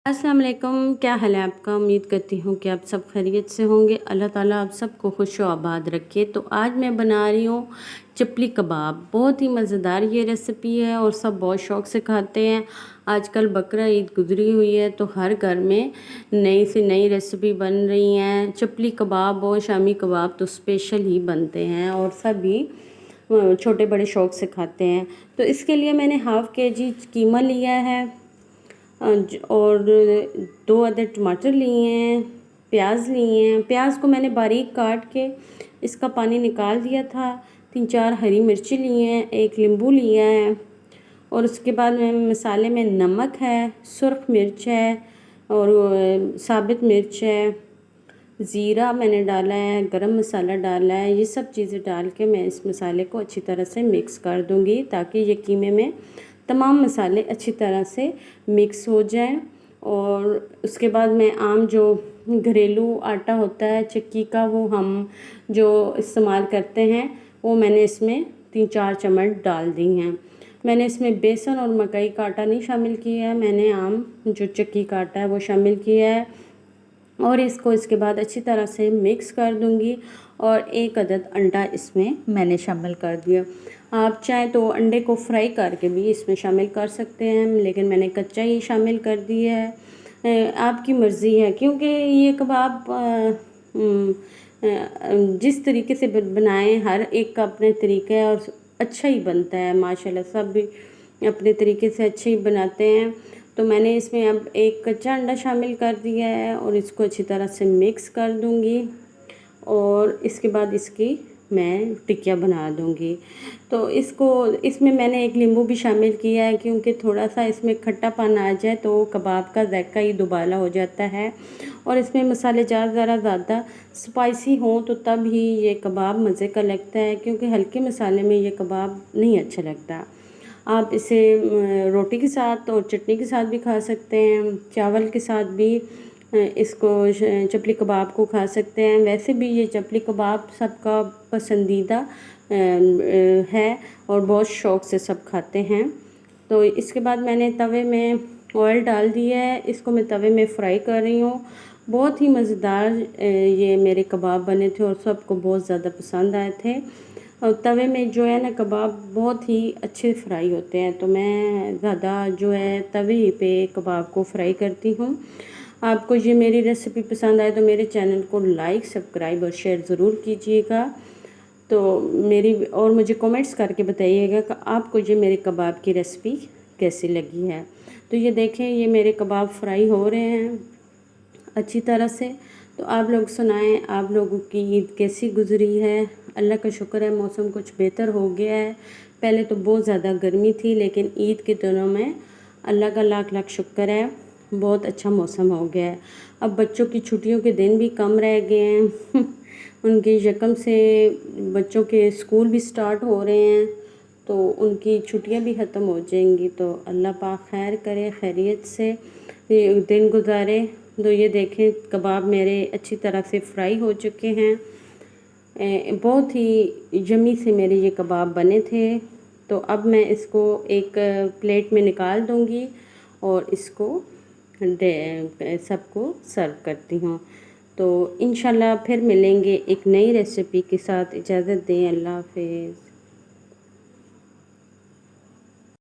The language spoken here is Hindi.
अस्सलाम वालेकुम, क्या हाल है आपका। उम्मीद करती हूँ कि आप सब खैरियत से होंगे। अल्लाह ताला आप सबको खुश व आबाद रखे। तो आज मैं बना रही हूँ चपली कबाब। बहुत ही मज़ेदार ये रेसिपी है और सब बहुत शौक़ से खाते हैं। आजकल बकरा ईद गुजरी हुई है तो हर घर में नई से नई रेसिपी बन रही हैं। चपली कबाब और शामी कबाब तो स्पेशल ही बनते हैं और सभी छोटे बड़े शौक़ से खाते हैं। तो इसके लिए मैंने हाफ़ केजी कीमा लिया है और 2 अदद टमाटर लिए हैं, प्याज लिए हैं। प्याज को मैंने बारीक काट के इसका पानी निकाल दिया था। 3-4 हरी मिर्ची लिए हैं, 1 नींबू लिया है और उसके बाद में मसाले में नमक है, सुर्ख मिर्च है और साबित मिर्च है, ज़ीरा मैंने डाला है, गरम मसाला डाला है। ये सब चीज़ें डाल के मैं इस मसाले को अच्छी तरह से मिक्स कर दूँगी ताकि ये कीमे में तमाम मसाले अच्छी तरह से मिक्स हो जाएं। और उसके बाद मैं आम जो घरेलू आटा होता है चक्की का, वो हम जो इस्तेमाल करते हैं, वो मैंने इसमें 3-4 चम्मच डाल दी हैं। मैंने इसमें बेसन और मकई का आटा नहीं शामिल किया है, मैंने आम जो चक्की का आटा है वो शामिल किया है। और इसको इसके बाद अच्छी तरह से मिक्स कर दूंगी और 1 अदद अंडा इसमें मैंने शामिल कर दिया। आप चाहें तो अंडे को फ्राई करके भी इसमें शामिल कर सकते हैं, लेकिन मैंने कच्चा ही शामिल कर दिया है। आपकी मर्ज़ी है, क्योंकि ये कबाब जिस तरीके से बनाएं हर एक का अपने तरीका है और अच्छा ही बनता है माशाल्लाह। सब भी अपने तरीके से अच्छे ही बनाते हैं। तो मैंने इसमें अब 1 कच्चा अंडा शामिल कर दिया है और इसको अच्छी तरह से मिक्स कर दूंगी और इसके बाद इसकी मैं टिक्किया बना दूंगी। तो इसमें मैंने 1 नींबू भी शामिल किया है, क्योंकि थोड़ा सा इसमें खट्टापन आ जाए तो कबाब का जायका ही दुबाला हो जाता है। और इसमें मसाले ज़रा ज़्यादा स्पाइसी हों तो तब ही ये कबाब मज़े का लगता है, क्योंकि हल्के मसाले में ये कबाब नहीं अच्छा लगता। आप इसे रोटी के साथ और चटनी के साथ भी खा सकते हैं, चावल के साथ भी इसको चपली कबाब को खा सकते हैं। वैसे भी ये चपली कबाब सबका पसंदीदा है और बहुत शौक़ से सब खाते हैं। तो इसके बाद मैंने तवे में ऑयल डाल दिया है, इसको मैं तवे में फ्राई कर रही हूँ। बहुत ही मज़ेदार ये मेरे कबाब बने थे और सबको बहुत ज़्यादा पसंद आए थे। और तवे में जो है ना कबाब बहुत ही अच्छे फ्राई होते हैं, तो मैं ज़्यादा जो है तवे पे कबाब को फ्राई करती हूँ। आपको ये मेरी रेसिपी पसंद आए तो मेरे चैनल को लाइक, सब्सक्राइब और शेयर ज़रूर कीजिएगा। तो और मुझे कमेंट्स करके बताइएगा कि आपको ये मेरे कबाब की रेसिपी कैसी लगी है। तो ये देखें, ये मेरे कबाब फ्राई हो रहे हैं अच्छी तरह से। तो आप लोग सुनाएं, आप लोगों की ईद कैसी गुजरी है। अल्लाह का शुक्र है मौसम कुछ बेहतर हो गया है। पहले तो बहुत ज़्यादा गर्मी थी, लेकिन ईद के दिनों में अल्लाह का लाख लाख शुक्र है, बहुत अच्छा मौसम हो गया है। अब बच्चों की छुट्टियों के दिन भी कम रह गए हैं उनकी यकम से बच्चों के स्कूल भी स्टार्ट हो रहे हैं, तो उनकी छुट्टियां भी ख़त्म हो जाएंगी। तो अल्लाह पाक खैर करे, खैरियत से ये दिन गुजारे। तो ये देखें, कबाब मेरे अच्छी तरह से फ्राई हो चुके हैं। बहुत ही यमी से मेरे ये कबाब बने थे। तो अब मैं इसको एक प्लेट में निकाल दूंगी और इसको सबको सर्व करती हूँ। तो इंशाल्लाह फिर मिलेंगे एक नई रेसिपी के साथ। इजाज़त दें, अल्लाह हाफ़िज़।